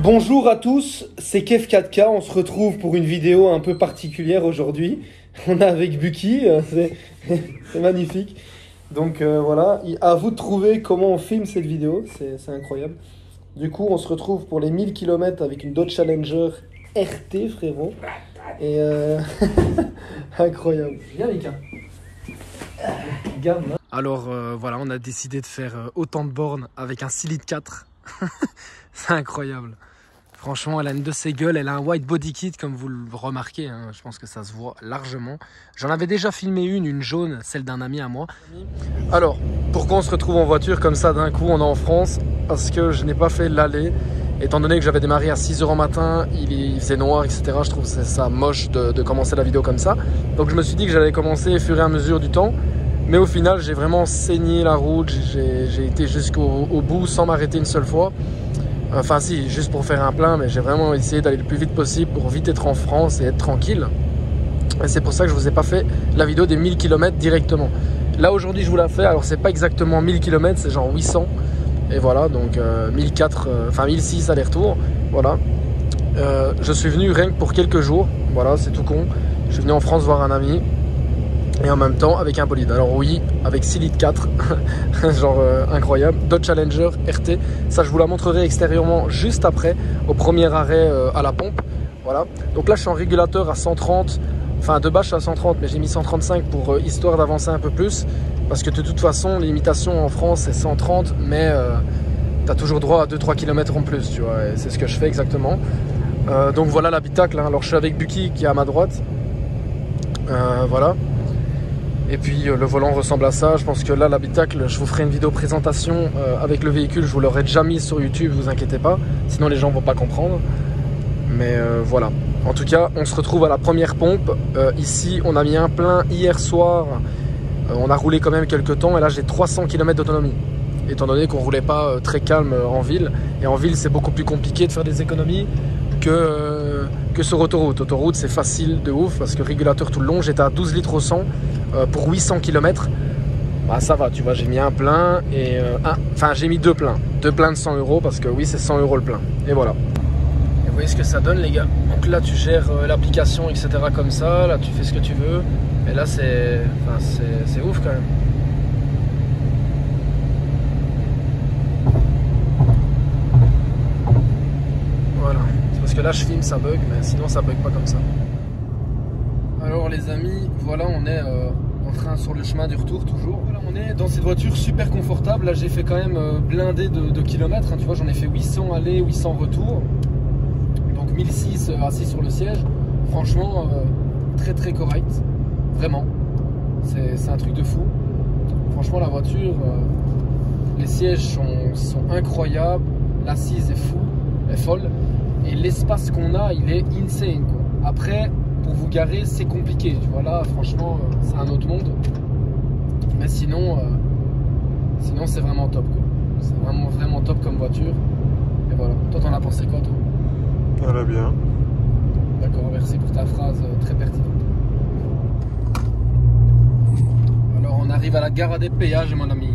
Bonjour à tous, c'est Kev4K, on se retrouve pour une vidéo un peu particulière aujourd'hui. On est avec Bucky, c'est magnifique. Donc voilà, à vous de trouver comment on filme cette vidéo, c'est incroyable. Du coup, on se retrouve pour les 1000 km avec une Dodge Challenger RT, frérot. Et incroyable. Viens, Mika. Garde là. Alors voilà, on a décidé de faire autant de bornes avec un 6 litres 4. C'est incroyable. Franchement, elle a une de ses gueules, elle a un white body kit comme vous le remarquez, hein. Je pense que ça se voit largement. J'en avais déjà filmé une jaune, celle d'un ami à moi. Alors, pourquoi on se retrouve en voiture comme ça d'un coup, on est en France? Parce que je n'ai pas fait l'aller, étant donné que j'avais démarré à 6 h au matin, il faisait noir, etc. Je trouve ça moche de commencer la vidéo comme ça. Donc je me suis dit que j'allais commencer au fur et à mesure du temps. Mais au final, j'ai vraiment saigné la route, j'ai été jusqu'au bout sans m'arrêter une seule fois. Enfin si, juste pour faire un plein, mais j'ai vraiment essayé d'aller le plus vite possible pour vite être en France et être tranquille. Et c'est pour ça que je vous ai pas fait la vidéo des 1000 km directement. Là aujourd'hui je vous la fais, alors c'est pas exactement 1000 km, c'est genre 800. Et voilà, donc 1004, enfin 1006 aller-retour, voilà. Je suis venu rien que pour quelques jours, voilà, c'est tout con. Je suis venu en France voir un ami. Et en même temps avec un bolide. Alors oui, avec 6 litres 4, genre incroyable. Dodge Challenger RT, ça je vous la montrerai extérieurement juste après, au premier arrêt à la pompe. Voilà. Donc là je suis en régulateur à 130, enfin de base je suis à 130, mais j'ai mis 135 pour histoire d'avancer un peu plus. Parce que de toute façon, les limitations en France c'est 130, mais tu as toujours droit à 2-3 km en plus, tu vois. Et c'est ce que je fais exactement. Donc voilà l'habitacle, hein. Alors je suis avec Bucky qui est à ma droite. Voilà. Et puis le volant ressemble à ça. Je pense que là l'habitacle, je vous ferai une vidéo présentation avec le véhicule. Je vous l'aurai déjà mis sur YouTube, vous inquiétez pas. Sinon les gens vont pas comprendre. Mais voilà. En tout cas, on se retrouve à la première pompe. Ici, on a mis un plein hier soir. On a roulé quand même quelques temps. Et là, j'ai 300 km d'autonomie. Étant donné qu'on roulait pas très calme en ville. Et en ville, c'est beaucoup plus compliqué de faire des économies que sur autoroute. Autoroute, c'est facile de ouf parce que régulateur tout le long, j'étais à 12 litres au 100 pour 800 km. Bah, ça va, tu vois, j'ai mis un plein et enfin j'ai mis deux pleins de 100 € parce que oui, c'est 100 € le plein. Et voilà. Et vous voyez ce que ça donne, les gars. Donc là, tu gères l'application, etc. comme ça. Là, tu fais ce que tu veux. Et là, c'est ouf quand même. Voilà. Parce que là je filme, ça bug, mais sinon ça bug pas comme ça. Alors les amis, voilà, on est en train sur le chemin du retour toujours. Voilà, on est dans cette voiture super confortable. Là j'ai fait quand même blindé de kilomètres, hein. Tu vois, j'en ai fait 800 aller, 800 retour. Donc 1006 assis sur le siège. Franchement, très très correct. Vraiment. C'est un truc de fou. Franchement la voiture, les sièges sont incroyables. L'assise est folle. Et l'espace qu'on a, il est insane, quoi. Après, pour vous garer, c'est compliqué. Tu vois, là, franchement, c'est un autre monde. Mais sinon c'est vraiment top, quoi. C'est vraiment top comme voiture. Et voilà. Toi, t'en as pensé quoi, toi? Elle est bien. D'accord, merci pour ta phrase très pertinente. Alors, on arrive à la gare des péages, mon ami.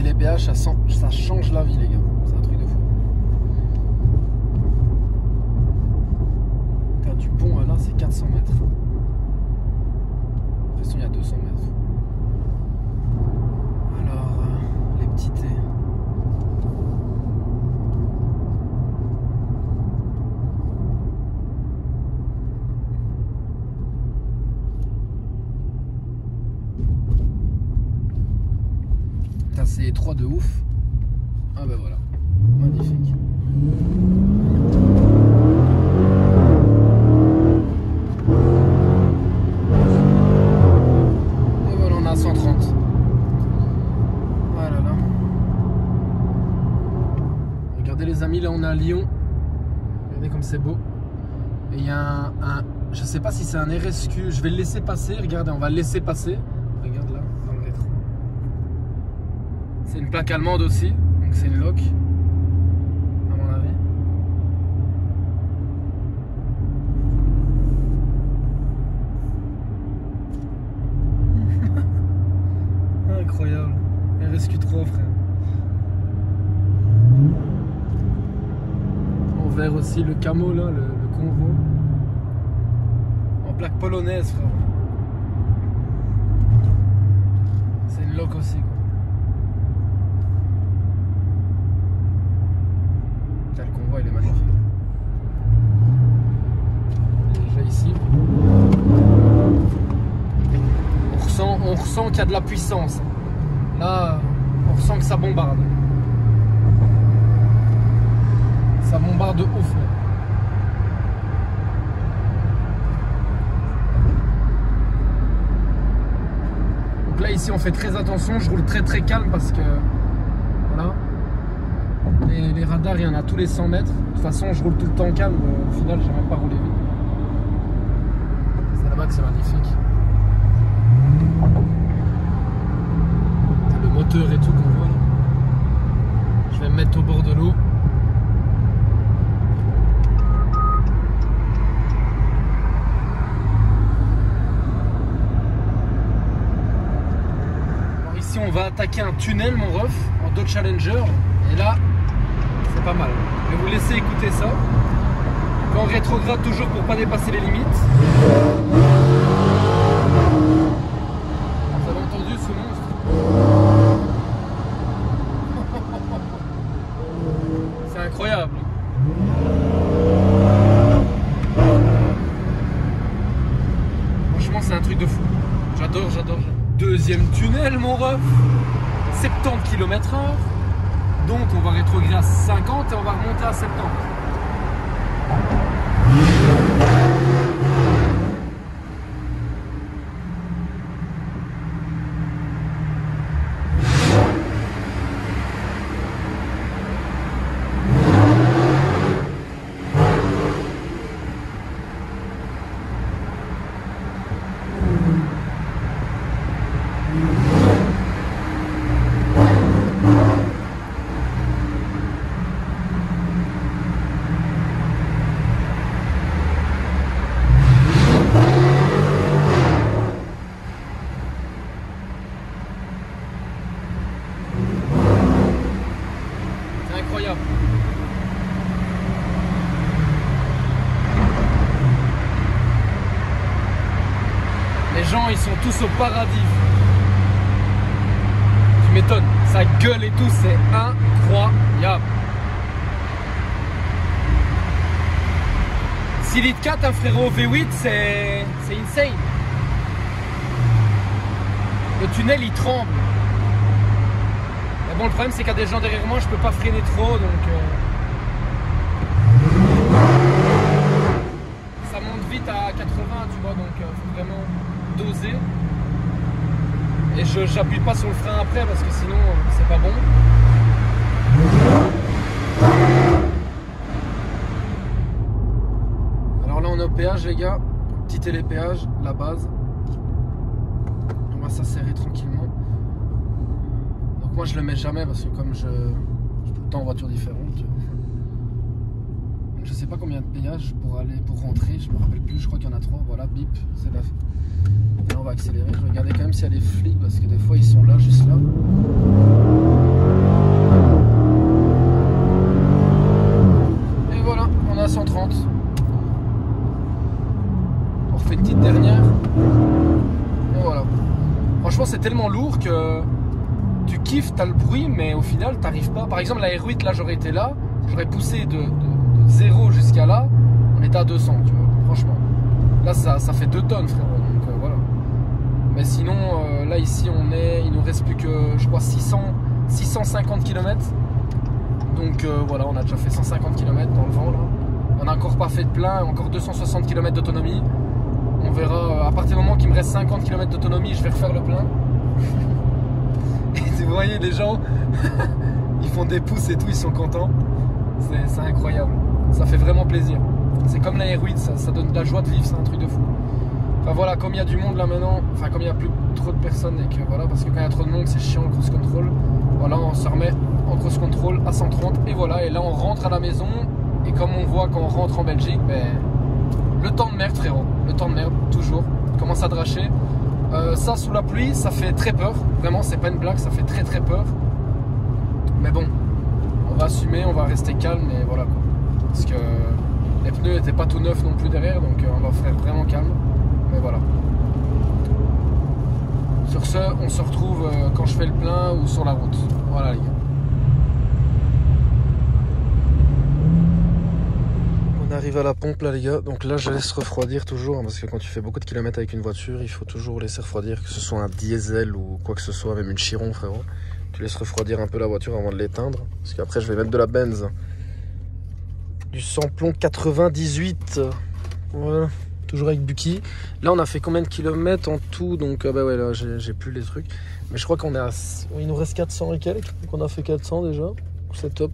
Les péages, ça change la vie, les gars. C'est un truc de fou. T'as du pont là, c'est 400 mètres. De toute façon, il y a 200 mètres. Alors, les petits thés. C'est étroit de ouf. Ah ben voilà, magnifique. Et voilà, on a 130. Voilà là. Regardez les amis, là on est à Lyon. Regardez comme c'est beau. Et il y a je sais pas si c'est un RSQ. Je vais le laisser passer. Regardez, on va le laisser passer. Regarde là. C'est une plaque allemande aussi, donc c'est une loc, à mon avis. Incroyable. RSQ3, frère. aussi le camo là, le convo. En plaque polonaise, frère. C'est une loc aussi, quoi. Putain, le convoi il est magnifique. Déjà ici. On ressent qu'il y a de la puissance. Là, on ressent que ça bombarde. Ça bombarde de ouf. Là. Donc là, ici, on fait très attention. Je roule très calme parce que... Voilà. Les radars, il y en a tous les 100 mètres. De toute façon, je roule tout le temps calme. Au final, j'ai même pas roulé vite. C'est là-bas que c'est magnifique. Le moteur et tout qu'on voit là. Je vais me mettre au bord de l'eau. Alors ici on va attaquer un tunnel mon ref en Dodge Challenger et là c'est pas mal. Je vais vous laisser écouter ça. Quand on rétrograde toujours pour pas dépasser les limites. Vous avez entendu ce monstre? C'est incroyable. Franchement c'est un truc de fou. J'adore. Deuxième tunnel mon ref. 70 km/h. Donc on va rétrograder à 50 et on va remonter à 70. Incroyable. Les gens ils sont tous au paradis. Tu m'étonnes, ça gueule et tout, c'est incroyable. 6 litres 4 un frérot V8 c'est insane. Le tunnel il tremble. Bon, le problème c'est qu'il y a des gens derrière moi, je peux pas freiner trop donc ça monte vite à 80 tu vois, donc faut vraiment doser et j'appuie pas sur le frein après parce que sinon c'est pas bon. Alors là on est au péage les gars, petit télépéage, la base. On va s'asserrer tranquillement. Moi je le mets jamais parce que comme je suis tout le temps en voiture différente. Donc, je sais pas combien de péages pour rentrer, je me rappelle plus, je crois qu'il y en a 3, voilà, bip, c'est là. Et là on va accélérer, je vais regarder quand même s'il y a des flics parce que des fois ils sont là, juste là. Et voilà, on est à 130. On refait une petite dernière. Et voilà. Franchement c'est tellement lourd que tu kiffes, t'as le bruit, mais au final, t'arrives pas. Par exemple, la R8, là, j'aurais été là, j'aurais poussé de 0 jusqu'à là, on était à 200, tu vois, franchement. Là, ça fait 2 tonnes, frère, donc voilà. Mais sinon, là, ici, il nous reste plus que, je crois, 650 km. Donc voilà, on a déjà fait 150 km dans le vent, là. On n'a encore pas fait de plein, encore 260 km d'autonomie. On verra, à partir du moment qu'il me reste 50 km d'autonomie, je vais refaire le plein. Vous voyez les gens, ils font des pouces et tout, ils sont contents. C'est incroyable. Ça fait vraiment plaisir. C'est comme la R8, ça donne de la joie de vivre, c'est un truc de fou. Enfin voilà, comme il y a du monde là maintenant, enfin comme il n'y a plus trop de personnes et que voilà, parce que quand il y a trop de monde c'est chiant le cross control. Voilà, on se remet en cross control à 130 et voilà, et là on rentre à la maison. Et comme on voit quand on rentre en Belgique, ben, le temps de merde frérot, le temps de merde, toujours, commence à dracher. Ça sous la pluie ça fait très peur, vraiment c'est pas une blague, ça fait très peur. Mais bon, on va assumer, on va rester calme et voilà quoi. parce que les pneus n'étaient pas tout neufs non plus derrière, donc on va faire vraiment calme. Mais voilà. Sur ce, on se retrouve quand je fais le plein ou sur la route. Voilà les gars. On arrive à la pompe là les gars, donc là je laisse refroidir toujours, parce que quand tu fais beaucoup de kilomètres avec une voiture, il faut toujours laisser refroidir, que ce soit un diesel ou quoi que ce soit, même une Chiron frérot. Tu laisses refroidir un peu la voiture avant de l'éteindre, parce qu'après je vais mettre de la benz. Du samplon 98, voilà, toujours avec Bucky. Là on a fait combien de kilomètres en tout, donc bah ouais là j'ai plus les trucs. Mais je crois qu'on est à... il nous reste 400 et quelques, donc on a fait 400 déjà. C'est top,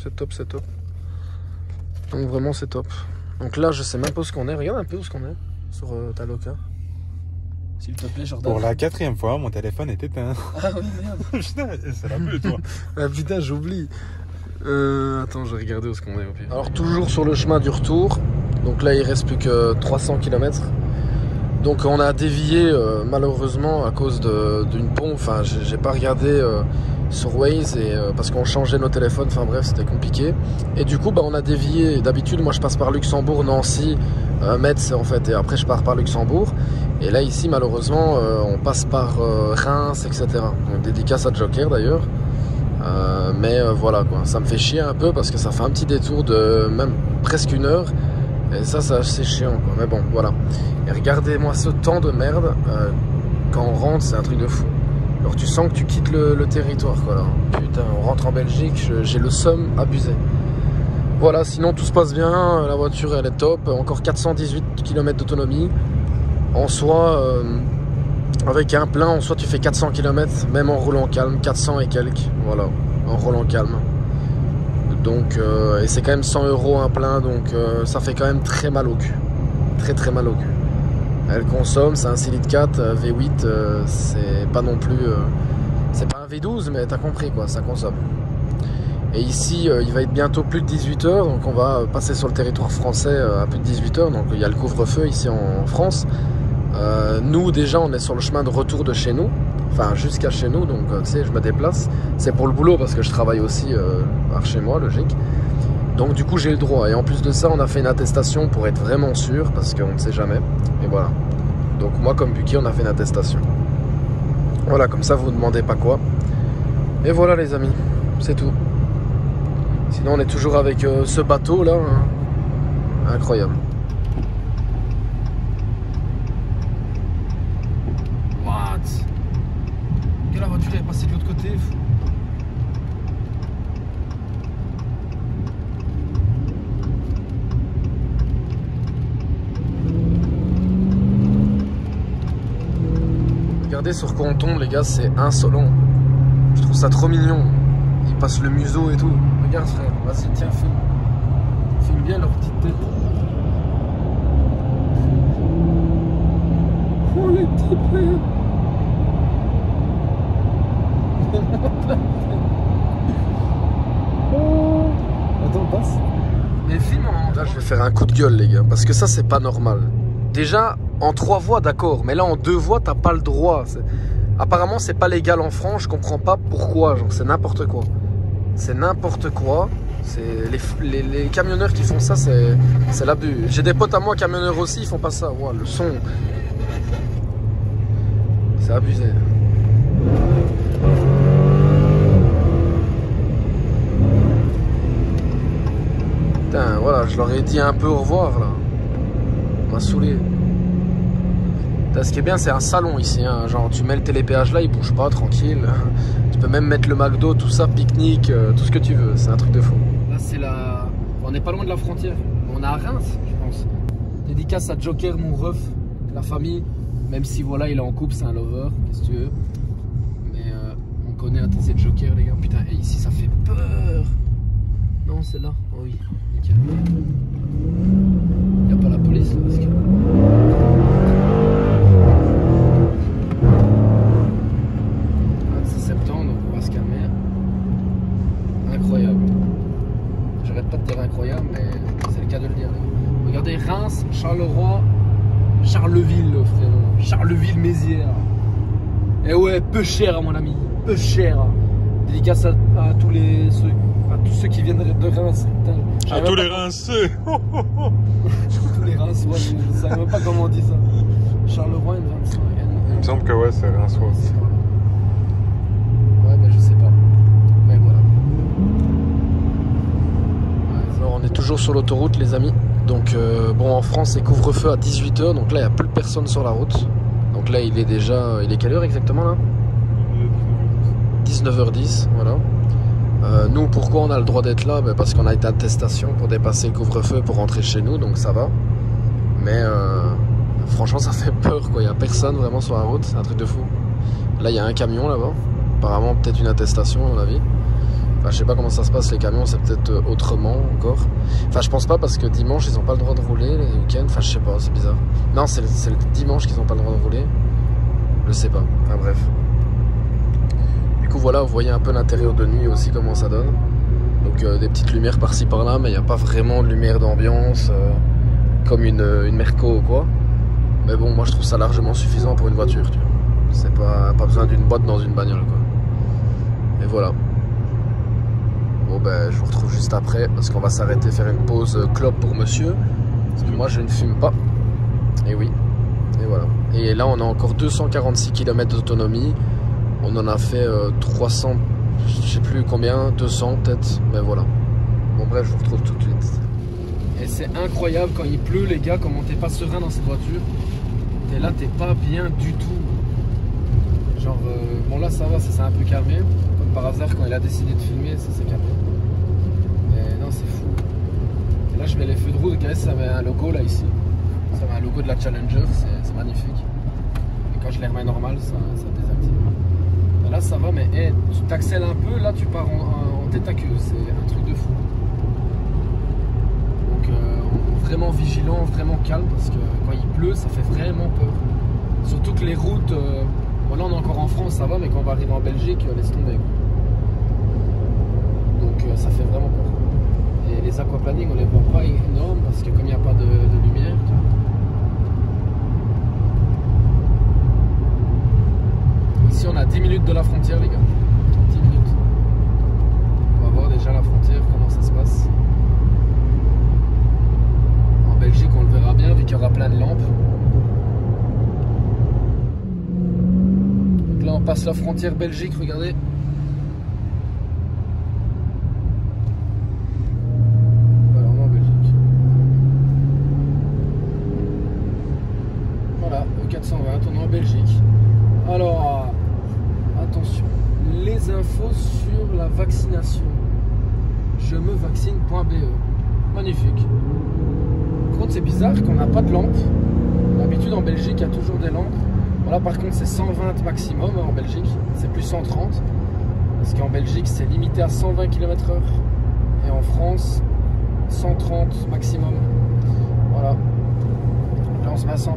c'est top, c'est top. Donc vraiment c'est top. Donc là je sais même pas où ce qu'on est, regarde un peu où ce qu'on est sur ta loca. S'il te plaît Jordan. Pour la 4e fois, mon téléphone est éteint. Ah oui merde. Putain, c'est la pute toi. Ah putain j'oublie. Attends, je vais regarder où est-ce qu'on est au pire. Alors toujours sur le chemin du retour. Donc là il reste plus que 300 km. Donc on a dévié malheureusement à cause d'une pompe. Enfin j'ai pas regardé sur Waze et, parce qu'on changeait nos téléphones. Enfin bref c'était compliqué. Et du coup bah, on a dévié. D'habitude moi je passe par Luxembourg, Nancy, Metz en fait. Et après je pars par Luxembourg. Et là ici malheureusement on passe par Reims etc. Donc dédicace à Joker d'ailleurs. Mais voilà quoi, ça me fait chier un peu parce que ça fait un petit détour de même presque 1 heure. Et ça c'est chiant quoi, mais bon voilà. Et regardez-moi ce temps de merde, quand on rentre c'est un truc de fou. Alors tu sens que tu quittes le territoire quoi là. Putain, on rentre en Belgique, j'ai le seum abusé. Voilà, sinon tout se passe bien, la voiture elle est top, encore 418 km d'autonomie. En soi, avec un plein, en soi tu fais 400 km, même en roulant calme, 400 et quelques, voilà, en roulant calme. Donc, et c'est quand même 100 € un plein, donc ça fait quand même très mal au cul. Très très mal au cul. Elle consomme, c'est un 6 litres 4, V8, c'est pas non plus... c'est pas un V12, mais t'as compris quoi, ça consomme. Et ici, il va être bientôt plus de 18 h, donc on va passer sur le territoire français à plus de 18 h, donc il y a le couvre-feu ici en France. Nous déjà on est sur le chemin de retour de chez nous, enfin jusqu'à chez nous, donc tu sais je me déplace, c'est pour le boulot parce que je travaille aussi par chez moi, logique. Donc du coup j'ai le droit, et en plus de ça on a fait une attestation pour être vraiment sûr, parce qu'on ne sait jamais, et voilà. Donc moi comme Bucky on a fait une attestation. Voilà, comme ça vous ne demandez pas quoi. Et voilà les amis, c'est tout. Sinon on est toujours avec ce bateau là, hein. Incroyable. La voiture est passée de l'autre côté. Regardez sur quoi on tombe les gars, c'est insolent. Je trouve ça trop mignon. Ils passent le museau et tout. Regarde frère, vas-y tiens filme. Filme bien leur petite tête. Oh les petits frères. Attends, passe. Mais filme en... Là, je vais faire un coup de gueule, les gars, parce que ça, c'est pas normal. Déjà, en 3 voies, d'accord, mais là, en 2 voies, t'as pas le droit. Apparemment, c'est pas légal en France, je comprends pas pourquoi. Genre, c'est n'importe quoi. C'est n'importe quoi. Les camionneurs qui font ça, c'est l'abus. J'ai des potes à moi, camionneurs aussi, ils font pas ça. Wow, le son. C'est abusé. Putain, voilà, je leur ai dit un peu au revoir là. On m'a saoulé. Putain, ce qui est bien, c'est un salon ici. Hein. Genre, tu mets le télépéage là, il bouge pas, tranquille. Tu peux même mettre le McDo, tout ça, pique-nique, tout ce que tu veux. C'est un truc de fou. Là, c'est la. On n'est pas loin de la frontière. On est à Reims, je pense. Dédicace à Joker, mon ref, la famille. Même si voilà, il est en couple, c'est un lover, qu'est-ce que tu veux. Mais on connaît un TC de Joker, les gars. Putain, et ici, ça fait peur. Non, c'est là. Oh oui, nickel. Il n'y a pas la police là, parce que... C'est septembre, donc on va se calmer. Incroyable. J'arrête pas de dire incroyable, mais c'est le cas de le dire. Regardez, Reims, Charleroi, Charleville, frérot. Charleville-Mézières. Et ouais, peu cher, mon ami. Peu cher. Dédicace à tous les... tous ceux qui viennent de Reims. Putain, À tous les rinceux. tous les Reims, ouais, je ne savais même pas comment on dit ça. Charleroi, il Il me semble que ouais, c'est rinçois aussi. Ouais, mais je sais pas. Mais voilà. Alors, on est toujours sur l'autoroute, les amis. Donc, bon, en France, c'est couvre-feu à 18h. Donc là, il n'y a plus personne sur la route. Donc là, il est déjà. Il est quelle heure exactement là? 19h10, voilà. Nous, pourquoi on a le droit d'être là? Parce qu'on a été à attestation pour dépasser le couvre-feu pour rentrer chez nous, donc ça va. Mais franchement, ça fait peur, quoi. Il n'y a personne vraiment sur la route, c'est un truc de fou. Là, il y a un camion là-bas. Apparemment, peut-être une attestation, à mon avis. Enfin, je sais pas comment ça se passe, les camions, c'est peut-être autrement encore. Enfin, je pense pas parce que dimanche, ils ont pas le droit de rouler, les week-ends. Enfin, je sais pas, c'est bizarre. Non, c'est le dimanche qu'ils ont pas le droit de rouler. Je sais pas. Enfin, bref. Du coup, voilà, vous voyez un peu l'intérieur de nuit aussi, comment ça donne. Donc, des petites lumières par-ci par-là, mais il n'y a pas vraiment de lumière d'ambiance comme une Merco ou quoi. Mais bon, moi, je trouve ça largement suffisant pour une voiture, tu vois. C'est pas besoin d'une boîte dans une bagnole, quoi. Et voilà. Bon, ben, je vous retrouve juste après parce qu'on va s'arrêter faire une pause clope pour monsieur. Parce que moi, je ne fume pas. Et oui. Et voilà. Et là, on a encore 246 km d'autonomie. On en a fait 300, je sais plus combien, 200 peut-être, mais voilà. Bon bref, je vous retrouve tout de suite. Et c'est incroyable quand il pleut, les gars, comment t'es pas serein dans cette voiture. Et là, t'es pas bien du tout. Genre, bon là ça va, ça s'est un peu calmé. Comme par hasard, quand il a décidé de filmer, ça s'est calmé. Mais non, c'est fou. Et là, je mets les feux de roue, regardez, ça met un logo là ici. Ça met un logo de la Challenger, c'est magnifique. Et quand je les remets normal, ça désactive. Là ça va, mais hey, tu t'accèles un peu, là tu pars en tête à queue, c'est un truc de fou. Donc vraiment vigilant, vraiment calme, parce que quand il pleut, ça fait vraiment peur. Surtout que les routes, bon là on est encore en France, ça va, mais quand on va arriver en Belgique, laisse tomber. Donc ça fait vraiment peur. Et les aquaplaning, on les voit pas énormes, parce que comme il n'y a pas de lumière, tu vois. Ici on a 10 minutes de la frontière, les gars. 10 minutes. On va voir déjà la frontière, comment ça se passe. En Belgique on le verra bien vu qu'il y aura plein de lampes. Donc là on passe la frontière Belgique, regardez. Voilà, on est en Belgique. Voilà, E420, on est en Belgique. Alors, attention, les infos sur la vaccination. Je me vaccine.be. Magnifique. Par contre, c'est bizarre qu'on n'a pas de lampe. D'habitude, en Belgique, il y a toujours des lampes. Voilà, par contre, c'est 120 maximum en Belgique. C'est plus 130. Parce qu'en Belgique, c'est limité à 120 km/h. Et en France, 130 maximum. Voilà. Là, on se met à 120.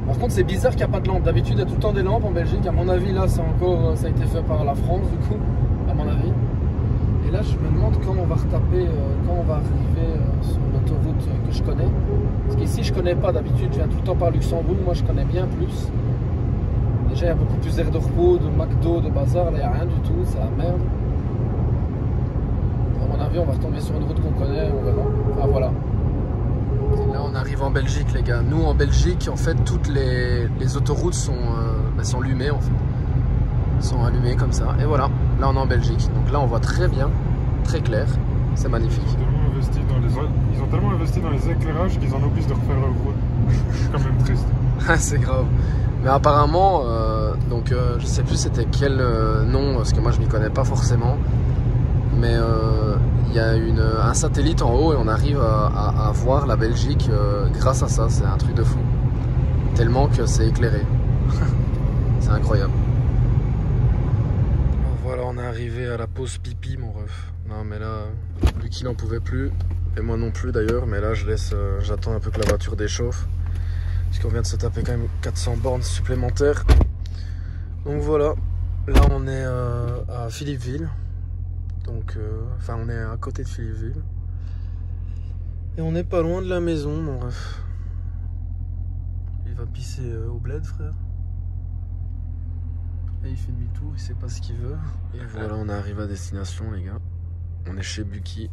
Par contre, c'est bizarre qu'il n'y a pas de lampe. D'habitude, il y a tout le temps des lampes en Belgique. À mon avis, là, ça a été fait par la France, du coup, à mon avis. Et là, je me demande quand on va retaper, quand on va arriver sur l'autoroute que je connais. Parce qu'ici, je connais pas. D'habitude, je viens tout le temps par Luxembourg. Moi, je connais bien plus. Déjà, il y a beaucoup plus d'aires de repos, de McDo, de bazar. Là, il n'y a rien du tout. C'est la merde. À mon avis, on va retomber sur une route qu'on connaît. On verra. Enfin, voilà. Là on arrive en Belgique, les gars. Nous en Belgique, en fait, toutes les autoroutes sont allumées en fait. Sont allumées comme ça. Et voilà, là on est en Belgique. Donc là on voit très bien, très clair. C'est magnifique. Ils ont tellement investi dans les éclairages qu'ils en obligent de refaire leur route. Je suis quand même triste. C'est grave. Mais apparemment, donc je sais plus c'était quel nom, parce que moi je m'y connais pas forcément. Mais il y a un satellite en haut et on arrive à voir la Belgique grâce à ça. C'est un truc de fou. Tellement que c'est éclairé. C'est incroyable. Voilà, on est arrivé à la pause pipi, mon ref. Non, mais là, lui qui n'en pouvait plus, et moi non plus d'ailleurs. Mais là, j'attends un peu que la voiture déchauffe. Parce qu'on vient de se taper quand même 400 bornes supplémentaires. Donc voilà, là on est à Philippeville. Donc, enfin, on est à côté de Philippeville. Et on n'est pas loin de la maison, mon ref. Il va pisser au bled, frère. Et il fait demi-tour, il sait pas ce qu'il veut. Et voilà, on arrive à destination, les gars. On est chez Bucky.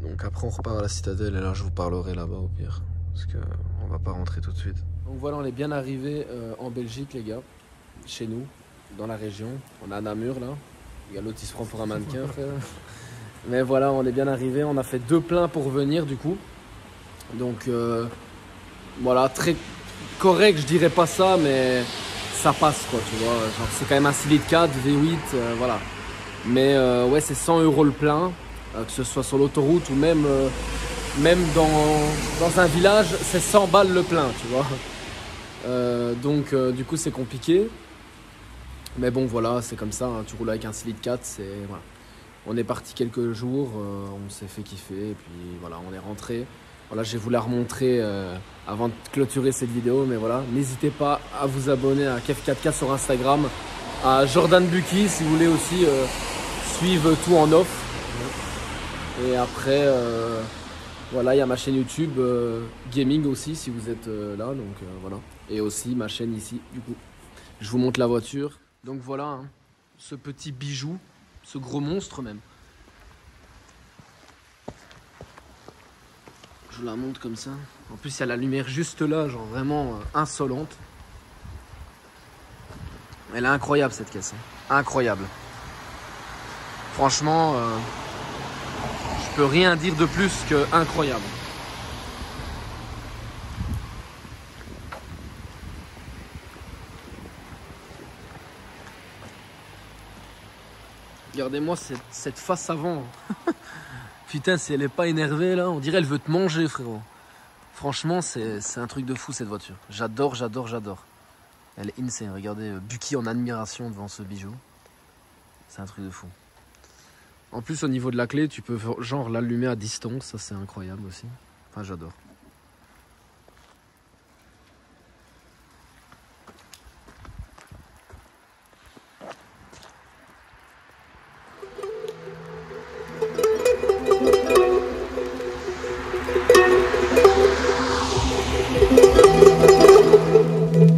Donc après on repart à la citadelle et là je vous parlerai là-bas au pire. Parce qu'on va pas rentrer tout de suite. Donc voilà, on est bien arrivé en Belgique les gars. Chez nous, dans la région. On a Namur là. Il y a l'autre il se prend pour un mannequin frère. Mais voilà, on est bien arrivé. On a fait 2 pleins pour venir du coup. Donc voilà, très correct, je dirais pas ça, mais ça passe quoi, tu vois. Genre, c'est quand même un 6 litres 4, V8, voilà. Mais ouais, c'est 100 € le plein, que ce soit sur l'autoroute ou même dans un village, c'est 100 balles le plein, tu vois. Donc du coup, c'est compliqué. Mais bon, voilà, c'est comme ça, hein. Tu roules avec un 6 litres 4, c'est voilà. On est parti quelques jours, on s'est fait kiffer, et puis voilà, on est rentré. Voilà, je vais vous la remontrer avant de clôturer cette vidéo, mais voilà, n'hésitez pas à vous abonner à Kev4K sur Instagram, à Jordan Bucky si vous voulez aussi suivre tout en off. Et après, voilà, il y a ma chaîne YouTube Gaming aussi si vous êtes là, donc voilà. Et aussi ma chaîne ici, du coup. Je vous montre la voiture. Donc voilà, hein, ce petit bijou, ce gros monstre même. Je vous la montre comme ça. En plus, il y a la lumière juste là, genre vraiment insolente. Elle est incroyable cette caisse. Hein. Incroyable. Franchement, je peux rien dire de plus que incroyable. Regardez-moi cette face avant. Putain, si elle est pas énervée là, on dirait elle veut te manger, frérot. Franchement, c'est un truc de fou cette voiture. J'adore, j'adore, j'adore. Elle est insane. Regardez, Bucky en admiration devant ce bijou. C'est un truc de fou. En plus, au niveau de la clé, tu peux genre l'allumer à distance. Ça, c'est incroyable aussi. Enfin, j'adore.